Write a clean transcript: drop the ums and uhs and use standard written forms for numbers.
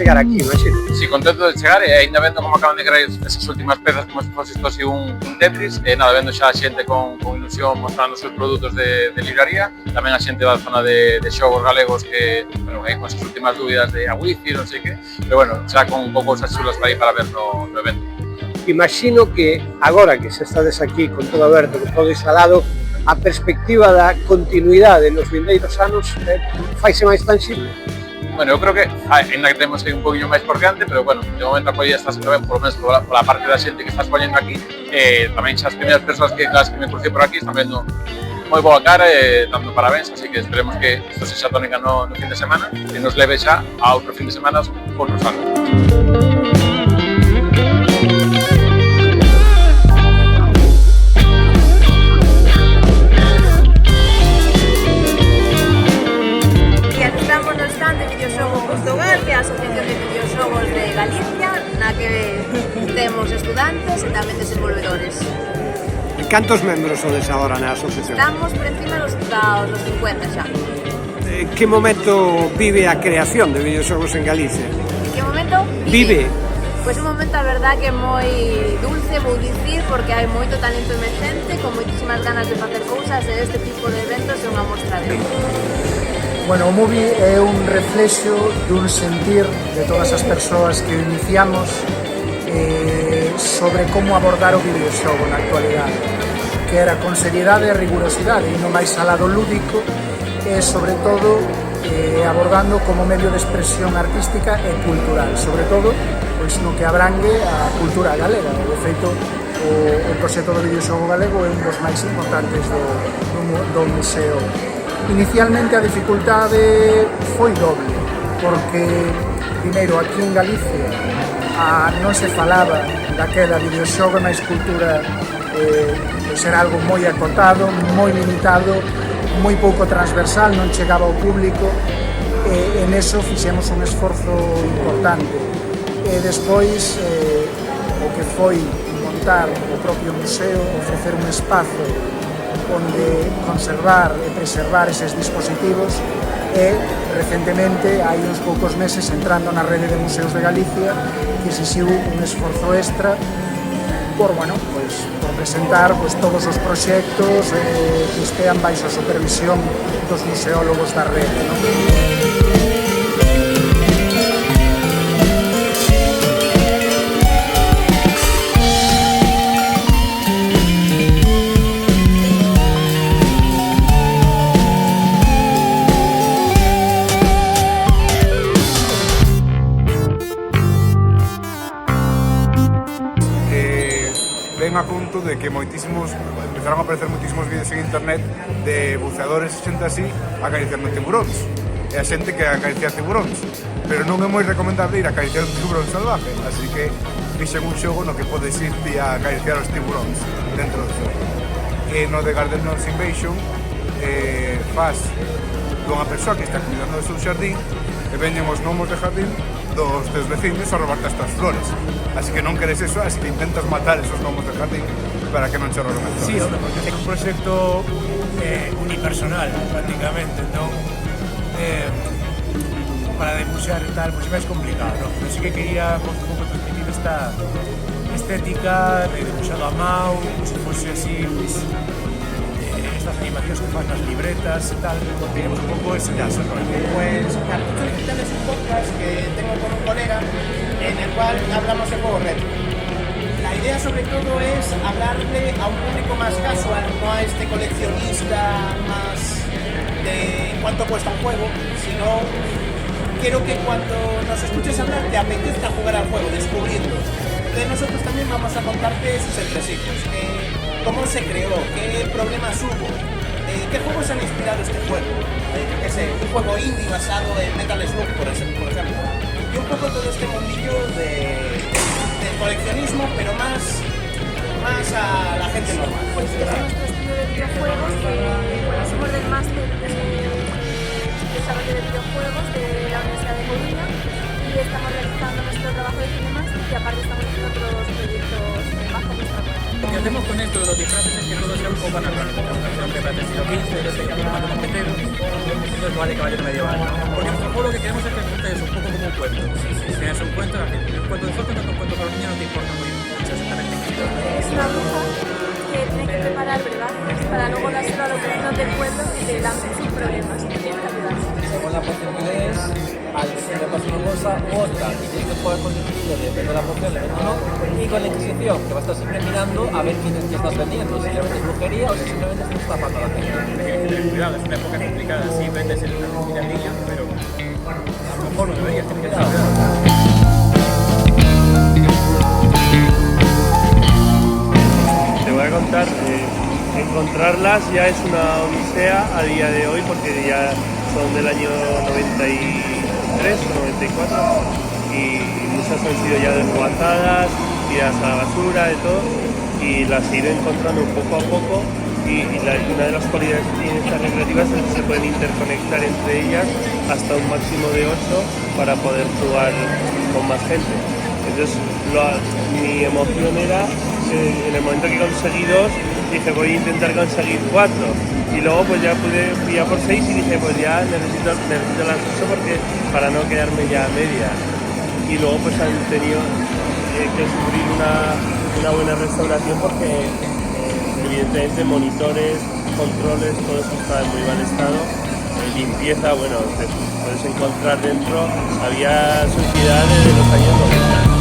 chegar aquí, imagino. Sí, contento de chegar e ainda vendo como acaban de crear esas últimas pezas como se fose isto así un Tetris e nada, vendo xa a xente con ilusión mostrando os seus produtos de libraría, tamén a xente da zona de xogos galegos que, bueno, con esas últimas dúbidas de a wifi, non sei que, pero bueno, xa con cousas chulas para ir para ver no evento. Imagino que agora que xa estades aquí con todo aberto, con todo instalado, a perspectiva da continuidade nos vindeiros anos faise máis tangible. Bueno, eu creo que ainda que temos aí un poquinho máis por diante, pero bueno, de momento a collida está sendo ben, por lo menos pola parte da xente que estás poñendo aquí, tamén xa as primeiras persoas que me crucei por aquí están vendo moi boa cara e dando parabéns, así que esperemos que isto sexa tónica no fin de semana e nos leve xa a outro fin de semana por Rosalba. Asociación de Videoxogos de Galicia, na que temos estudantes e tamén desenvolvedores. E cantos membros sodes agora na asociación? Estamos por encima dos 50 xa. Que momento vive a creación de videoxogos en Galicia? Que momento vive? Pois un momento, a verdad, que moi dulce, vou dicir, porque hai moito talento emergente, con moitísimas ganas de facer cousas, e este tipo de eventos é unha mostra de Bueno, o Movie é un reflexo dun sentir de todas as persoas que o iniciamos sobre como abordar o videoxogo na actualidade, que era con seriedade e rigurosidade e non máis alado lúdico e sobre todo abordando como medio de expresión artística e cultural, sobre todo pois, no que abrangue a cultura galega. De feito, o proxecto do videoxogo galego é un dos máis importantes do museo. Inicialmente a dificultade foi doble, porque, primeiro, aquí en Galicia non se falaba daquela videoxogo máis cultura, era algo moi acotado, moi limitado, moi pouco transversal, non chegaba ao público, e neso fixemos un esforzo importante. E despois, o que foi montar o propio museo, ofrecer un espazo onde conservar e preservar eses dispositivos e recentemente, hai uns poucos meses, entrando na rede de museos de Galicia, que exixiu un esforzo extra por presentar todos os proxectos que estean baixo a supervisión dos museólogos da rede, non? A punto de que empezaron a aparecer moitísimos vídeos en internet de buceadores e xente así acariciando tiburóns e a xente que acaricia tiburóns, pero non é moi recomendable ir a acariciar un tiburón salvaje, así que fixen un xogo no que podes irte a acariciar os tiburóns dentro do xogo. E no de Gardeners Invasion faz dunha persoa que está cuidando do seu xardín e veñen os gnomos de jardín dos teus vecinos a robarte as tuas flores. Así que non queres eso, así que intentas matar esos gnomos de jardín para que non che roben as flores. Sí, porque é un proxecto unipersonal, prácticamente, entón para debuxar e tal, pois é máis complicado, non? Pero sí que quería un pouco transmitir esta estética de debuxado a mao, como se fose así, pois estas animacións que fan nas libretas e tal, queríamos un pouco enseñarse, non? Pues Cartucho Digital es un podcast que tengo con un colega en el cual hablamos de juegos retro. La idea sobre todo es hablarle a un público más casual, no a este coleccionista más de cuánto cuesta un juego, sino quiero que cuando nos escuches hablar te apetezca jugar al juego, descubrirlo. Entonces nosotros también vamos a contarte sus entresijos, cómo se creó, qué problemas hubo, qué juegos han inspirado este juego. Yo qué sé, un juego indie basado en Metal Slug, por ejemplo. Y un poco todo este mundillo del coleccionismo, pero más a la gente normal. Pues es nuestro estudio de videojuegos, somos del máster de desarrollo de videojuegos de la Universidad de Coruña y estamos realizando nuestro trabajo de cinemática y aparte estamos haciendo otros proyectos bajo nuestra cuenta. que hacemos con esto de los disfraces es que todo sea un poco anacrónico. Un hombre para el siglo XV, yo estoy tomando mosquetero, entonces vale caballero medieval. Porque nosotros lo que queremos es que es un poco como un cuento. Si tienes un cuento, un cuento de Jorge, un cuento para los niños no te importa muy mucho exactamente. Es una bruja que tiene que preparar brebajes para luego dárselo a los vecinos del pueblo y te lancen sin problemas y tienes que ayudar. Según la poción que lees, al decir le pasa una cosa u otra y tienes que jugar con el estilo de vender la poción, le vendo o no, y con la Inquisición, que va a estar siempre mirando a ver quién es que estás vendiendo, si le vendes brujería o si simplemente estás tapando a la gente. Hay que tener cuidado, es una época complicada, sí vendes el mentira al niño, pero a lo mejor no deberías tener que tener cuidado. Te voy a contar, encontrarlas ya es una odisea a día de hoy porque ya son del año 93 o 94 y muchas han sido ya desguazadas, tiradas a la basura, de todo, y las he ido encontrando poco a poco y una de las cualidades que tienen estas recreativas es que se pueden interconectar entre ellas hasta un máximo de 8 para poder jugar con más gente. Entonces mi emoción era en el momento que conseguí 2 dije voy a intentar conseguir 4 y luego pues ya fui a por 6 y dije pues ya necesito las 8 porque para no quedarme ya a media y luego pues han tenido que sufrir una buena restauración porque evidentemente monitores, controles, todo eso está en muy mal estado, limpieza, bueno, te puedes encontrar dentro, había suciedad desde los años 90.